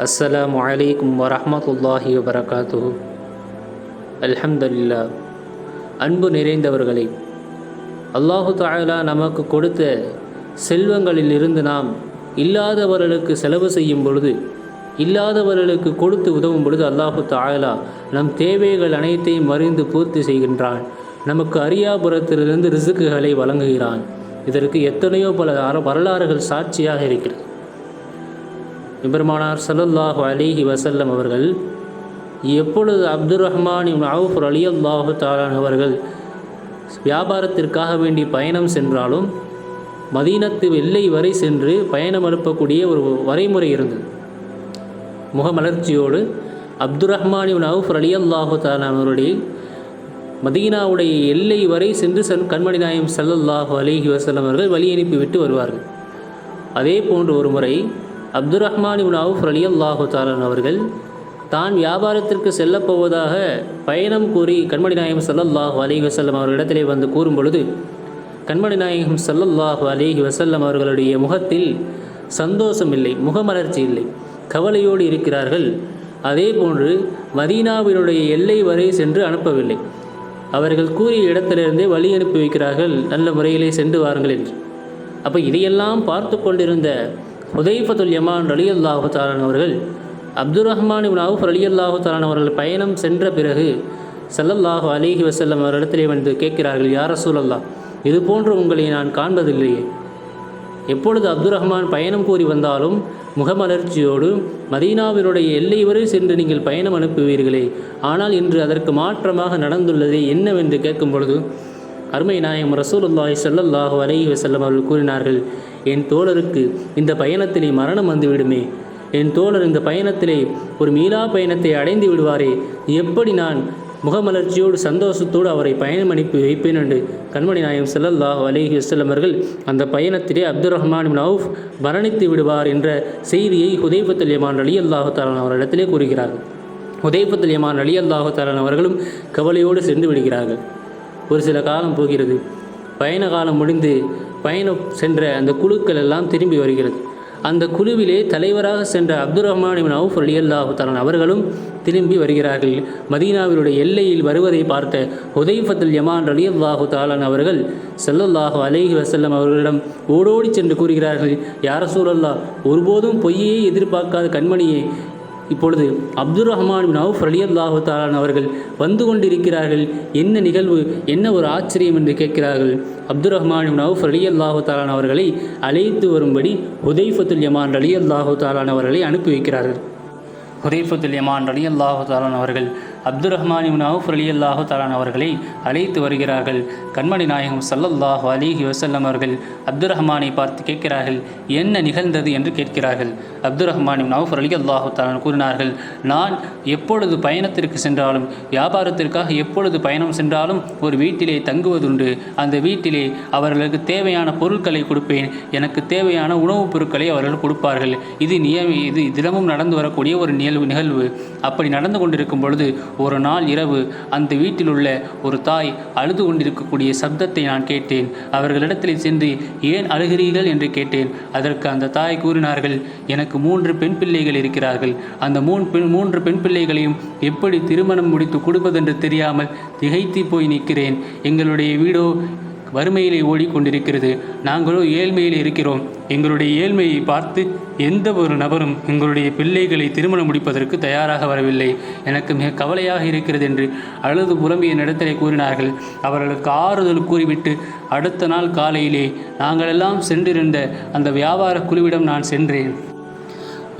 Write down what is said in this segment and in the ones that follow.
அஸ்ஸலாமு அலைக்கும் வரஹ்மத்துல்லாஹி வபரகாத்துஹு. அல்ஹம்துலில்லாஹ். அன்பு நிறைந்தவர்களே, அல்லாஹு தஆலா நமக்கு கொடுத்த செல்வங்களிலிருந்து நாம் இல்லாதவர்களுக்கு செலவு செய்யும் பொழுது, இல்லாதவர்களுக்கு கொடுத்து உதவும் பொழுது அல்லாஹு தஆலா நம் தேவைகள் அனைத்தையும் அறிந்து பூர்த்தி செய்கின்றான். நமக்கு அரியாபுரத்திலிருந்து ரிசுக்குகளை வழங்குகிறான். இதற்கு எத்தனையோ பல வரலாறுகள் சாட்சியாக இருக்கிறது. பெருமானார் ஸல்லல்லாஹு அலைஹி வஸல்லம் அவர்கள் எப்பொழுது அப்துர் ரஹ்மான் இப்னு அவுஃப் ரலியல்லாஹு தஆலா அவர்கள் வியாபாரத்திற்காக வேண்டி பயணம் சென்றாலும் மதீனத்து எல்லை வரை சென்று பயணம் அனுப்பக்கூடிய ஒரு வரைமுறை இருந்தது. முகமலர்ச்சியோடு அப்துர் ரஹ்மான் இப்னு அவுஃப் ரலியல்லாஹு தஆலா அவருடைய மதீனாவுடைய எல்லை வரை சென்று கண்மணி நாயகம் ஸல்லல்லாஹு அலைஹி வஸல்லம் அவர்கள் வழி அனுப்பி விட்டு வருவார்கள். அதே போன்று ஒரு முறை அப்துர் ரஹ்மான் இப்னு அவுஃப் ரலியல்லாஹு தஆலா அவர்கள் தான் வியாபாரத்திற்கு செல்லப்போவதாக பயணம் கூறி கண்மணி நாயகம் ஸல்லல்லாஹு அலைஹி வஸல்லம் அவர்களிடத்திலே வந்து கூறும் பொழுது, கண்மணி நாயகம் ஸல்லல்லாஹு அலைஹி வஸல்லம் அவர்களுடைய முகத்தில் சந்தோஷம் இல்லை, முகமலர்ச்சி இல்லை, கவலையோடு இருக்கிறார்கள். அதே போன்று மதீனாவினுடைய எல்லை வரை சென்று அனுப்பவில்லை. அவர்கள் கூறிய இடத்திலிருந்தே வழி அனுப்பி வைக்கிறார்கள், நல்ல முறையிலே சென்று வாருங்கள் என்று. அப்போ இதையெல்லாம் பார்த்து கொண்டிருந்த ஹுதைஃபத்துல் யமான் ரலியல்லாஹு தஆலா அவர்கள் அப்துர் ரஹ்மான் இப்னு அவுஃப் ரலியல்லாஹு தஆலா அவர்கள் பயணம் சென்ற பிறகு ஸல்லல்லாஹு அலைஹி வஸல்லம் அவரிடத்திலே வந்து கேட்கிறார்கள், யா ரசூலல்லாஹ், இது போன்று உங்களை நான் காண்பதில்லையே. எப்பொழுது அப்துர் ரஹ்மான் பயணம் கூறி வந்தாலும் முகமலர்ச்சியோடு மதீனாவினுடைய எல்லை வரை சென்று நீங்கள் பயணம் அனுப்புவீர்களே, ஆனால் இன்று அதற்கு மாற்றமாக நடந்துள்ளதே என்னவென்று கேட்கும் பொழுது அருமை நாயகம் ரசூலுல்லாஹி ஸல்லல்லாஹு அலைஹி வஸல்லம் அவர்கள் கூறினார்கள், என் தோழருக்கு இந்த பயணத்திலே மரணம் வந்துவிடுமே, என் தோழர் இந்த பயணத்திலே ஒரு மீளா பயணத்தை அடைந்து விடுவாரே, எப்படி நான் முகமலர்ச்சியோடு சந்தோஷத்தோடு அவரை பயணம் அனுப்பி வைப்பேன் என்று கண்மணி நாயகம் ஸல்லல்லாஹு அலைஹி வஸல்லம் அவர்கள் அந்த பயணத்திலே அப்துர் ரஹ்மான் இப்னு அவுஃப் மரணித்து விடுவார் என்ற செய்தியை ஹுதைஃபத்துல் யமான் ரலியல்லாஹு தஆலா அவரிடத்திலே கூறுகிறார்கள். ஹுதைஃபத்துல் யமான் ரலியல்லாஹு தஆலா அவர்களும் கவலையோடு சென்று விடுகிறார்கள். ஒரு சில காலம் போகிறது. பயண காலம் முடிந்து பயணம் சென்ற அந்த குழுக்கள் எல்லாம் திரும்பி வருகிறது. அந்த குழுவிலே தலைவராக சென்ற அப்துர் ரஹ்மான் இப்னு அவுஃப் ரலியல்லாஹு தஆலா அவர்களும் திரும்பி வருகிறார்கள். மதீனாவினுடைய எல்லையில் வருவதை பார்த்த ஹுதைஃபத்துல் யமான் ரலியல்லாஹு தஆலா அவர்கள் ஸல்லல்லாஹு அலைஹி வஸல்லம் அவர்களிடம் ஓடோடி சென்று கூறுகிறார்கள், யா ரசூலல்லாஹ், ஒருபோதும் பொய்யே எதிர்பார்க்காத கண்மணியே, இப்பொழுது அப்துர் ரஹ்மான் இப்னு அவுஃப் ரலியல்லாஹு தஆலா அவர்கள் வந்து கொண்டிருக்கிறார்கள், என்ன நிகழ்வு, என்ன ஒரு ஆச்சரியம் என்று கேட்கிறார்கள். அப்துர் ரஹ்மான் இப்னு அவுஃப் ரலியல்லாஹு தஆலா அவர்களை அழைத்து வரும்படி ஹுதைஃபத்துல் யமான் ரலியல்லாஹு தஆலா அவர்களை அனுப்பி வைக்கிறார்கள். ஹுதைஃபத்துல் யமான் ரலியல்லாஹு தஆலா அவர்கள் அப்துர் ரஹ்மான் இப்னு அவுஃப் ரலியல்லாஹு தஆலா அவர்களை அழைத்து வருகிறார்கள். கண்மணி நாயகம் ஸல்லல்லாஹு அலைஹி வஸல்லம் அவர்கள் அப்துர் ரஹ்மானை பார்த்து கேட்கிறார்கள், என்ன நிகழ்ந்தது என்று கேட்கிறார்கள். அப்துர் ரஹ்மான் இப்னு அவுஃப் ரலியல்லாஹு தஆலா கூறினார்கள், நான் எப்பொழுது பயணத்திற்கு சென்றாலும், வியாபாரத்திற்காக எப்பொழுது பயணம் சென்றாலும் ஒரு வீட்டிலே தங்குவதுண்டு. அந்த வீட்டிலே அவர்களுக்கு தேவையான பொருட்களை கொடுப்பேன், எனக்கு தேவையான உணவுப் பொருட்களை அவர்கள் கொடுப்பார்கள். இது தினமும் நடந்து வரக்கூடிய ஒரு நிகழ்வு. அப்படி நடந்து கொண்டிருக்கும் பொழுது ஒரு நாள் இரவு அந்த வீட்டில் உள்ள ஒரு தாய் அழுது கொண்டிருக்கக்கூடிய சப்தத்தை நான் கேட்டேன். அவர்களிடத்தில் சென்று ஏன் அழுகிறீர்கள் என்று கேட்டேன். அதற்கு அந்த தாய் கூறினார்கள், எனக்கு 3 பெண் பிள்ளைகள் இருக்கிறார்கள். அந்த 3 பெண் பிள்ளைகளையும் எப்படி திருமணம் முடித்து கொடுப்பதென்று தெரியாமல் திகைத்து போய் நிற்கிறேன். எங்களுடைய வீடோ வறுமையிலே ஓடிக்கொண்டிருக்கிறது, நாங்களோ ஏழ்மையில் இருக்கிறோம். எங்களுடைய ஏழ்மையை பார்த்து எந்த ஒரு நபரும் எங்களுடைய பிள்ளைகளை திருமணம் முடிப்பதற்கு தயாராக வரவில்லை. எனக்கு மிக கவலையாக இருக்கிறது என்று அழுது புலம்பிய இடத்திலே கூறினார்கள். அவர்களுக்கு ஆறுதல் கூறிவிட்டு அடுத்த நாள் காலையிலே நாங்களெல்லாம் சென்றிருந்த அந்த வியாபார குழுவிடம் நான் சென்றேன்.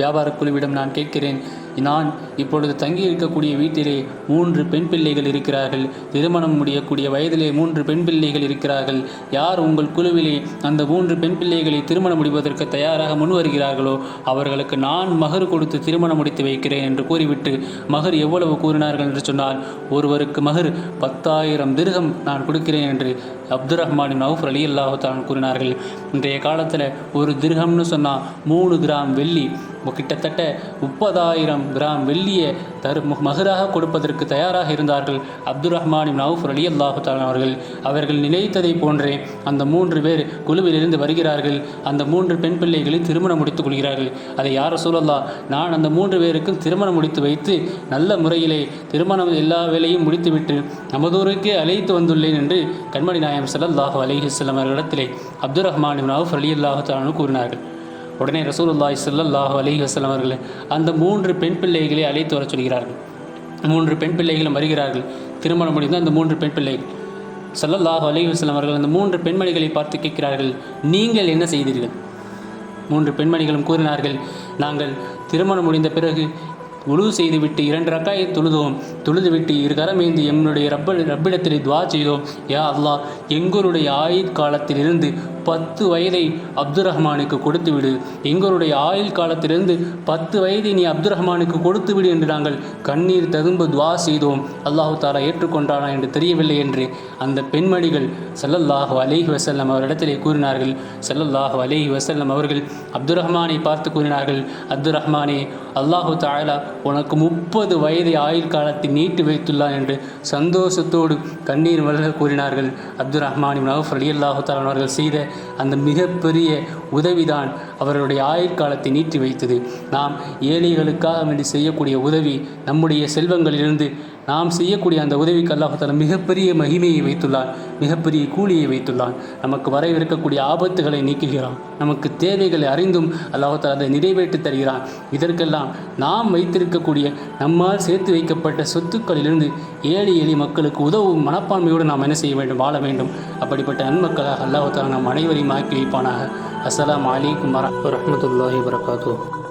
வியாபார குழுவிடம் நான் கேட்கிறேன், நான் இப்பொழுது தங்கி இருக்கக்கூடிய வீட்டிலே 3 பெண் பிள்ளைகள் இருக்கிறார்கள். திருமணம் முடியக்கூடிய வயதிலே 3 பெண் பிள்ளைகள் இருக்கிறார்கள். யார் உங்கள் குழுவிலே அந்த 3 பெண் பிள்ளைகளை திருமணம் முடிப்பதற்கு தயாராக முன் வருகிறார்களோ அவர்களுக்கு நான் மகர் கொடுத்து திருமணம் முடித்து வைக்கிறேன் என்று கூறிவிட்டு மகர் எவ்வளவு கூறினார்கள் என்று சொன்னால், ஒருவருக்கு மகர் 10,000 திர்ஹம் நான் கொடுக்கிறேன் என்று அப்துர் ரஹ்மான் இப்னு அவுஃப் ரலியல்லாஹு தஆலா கூறினார்கள். இன்றைய காலத்தில் ஒரு திர்ஹம்னு சொன்னால் 3 கிராம் வெள்ளி. கிட்டத்தட்ட 30,000 கிராம் வெள்ளியை மகராக கொடுப்பதற்கு தயாராக இருந்தார்கள் அப்துர் ரஹ்மான் இப்னு அவுஃப் ரலியல்லாஹு தஆலா அவர்கள் நினைத்ததை போன்றே அந்த 3 பேர் குழுவிலிருந்து வருகிறார்கள். அந்த 3 பெண் பிள்ளைகளை திருமணம் முடித்துக் கொள்கிறார்கள். அதை யார் ரசூலல்லாஹ், நான் அந்த 3 பேருக்கும் திருமணம் முடித்து வைத்து நல்ல முறையிலே திருமணம் எல்லா வேலையும் முடித்துவிட்டு நமதூருக்கே அழைத்து வந்துள்ளேன் என்று கண்மணி நாயகம் ஸல்லல்லாஹு அலைஹி வஸல்லம் அவர்களிடத்திலே அப்துர் ரஹ்மான் இப்னு அவுஃப் ரலியல்லாஹு தஆலா கூறினார்கள். உடனே ரசூலுல்லாஹி ஸல்லல்லாஹு அலைஹி வஸல்லம் அவர்கள் அந்த 3 பெண் பிள்ளைகளை அழைத்து வர சொல்கிறார்கள். 3 பெண் பிள்ளைகளும் வருகிறார்கள். திருமணம் முடிந்த அந்த 3 பெண் பிள்ளைகள் ஸல்லல்லாஹு அலைஹி வஸல்லம் அவர்கள் அந்த 3 பெண்மணிகளை பார்த்து கேட்கிறார்கள், நீங்கள் என்ன செய்தீர்கள்? 3 பெண்மணிகளும் கூறினார்கள், நாங்கள் திருமணம் முடிந்த பிறகு உழுவு செய்துவிட்டு 2 ரக்காயை தொழுதுவிட்டு 2 கரமேந்தி என்னுடைய ரப்பிடத்தில் துவா செய்தோம். யா அல்லாஹ், எங்களுடைய ஆயுள் காலத்திலிருந்து 10 வயதை அப்துர் ரஹ்மானுக்கு கொடுத்து விடு, எங்களுடைய ஆயுள் காலத்திலிருந்து 10 வயதை நீ அப்துர் ரஹ்மானுக்கு கொடுத்து விடு என்று நாங்கள் கண்ணீர் ததும்ப துவா செய்தோம். அல்லாஹு தாலா ஏற்றுக்கொண்டானா என்று தெரியவில்லை என்று அந்த பெண்மணிகள் ஸல்லல்லாஹு அலைஹி வஸல்லம் அவரிடத்திலே கூறினார்கள். ஸல்லல்லாஹு அலைஹி வஸல்லம் அவர்கள் அப்துர் ரஹ்மானை பார்த்து கூறினார்கள், அப்துர் ரஹ்மானே, அல்லாஹு தாலா உனக்கு 30 வயதை ஆயுள் காலத்தை நீட்டி வைத்துள்ளான் என்று சந்தோஷத்தோடு கண்ணீர் மல்க கூறினார்கள். அப்துர் ரஹ்மான் இப்னு அவுஃப் ரலியல்லாஹு தஆலா அவர்கள் செய்த அந்த மிகப்பெரிய உதவிதான் அவர்களுடைய ஆயுள் காலத்தை நீட்டி வைத்தது. நாம் ஏழைகளுக்காக வேண்டி செய்யக்கூடிய உதவி, நம்முடைய செல்வங்களிலிருந்து நாம் செய்யக்கூடிய அந்த உதவிக்கு அல்லாஹ் தஆலா மிகப்பெரிய மகிமையை வைத்துள்ளான், மிகப்பெரிய கூலியை வைத்துள்ளான். நமக்கு வரவிருக்கக்கூடிய ஆபத்துகளை நீக்குகிறான், நமக்கு தேவைகளை அறிந்தும் அல்லாஹ் தஆலா அதை நிறைவேற்றி தருகிறான். இதற்கெல்லாம் நாம் வைத்திருக்கக்கூடிய நம்மால் சேர்த்து வைக்கப்பட்ட சொத்துக்களிலிருந்து ஏழை எளிய மக்களுக்கு உதவும் மனப்பான்மையோடு நாம் என்ன செய்ய வேண்டும், வாழ வேண்டும். அப்படிப்பட்ட நன்மக்களாக அல்லாஹ் தஆலா நம் அனைவரையும் ஆக்கி வைப்பானாக. அஸ்ஸலாமு அலைக்கும் வரஹ்மத்துல்லாஹி வபரகாத்துஹு.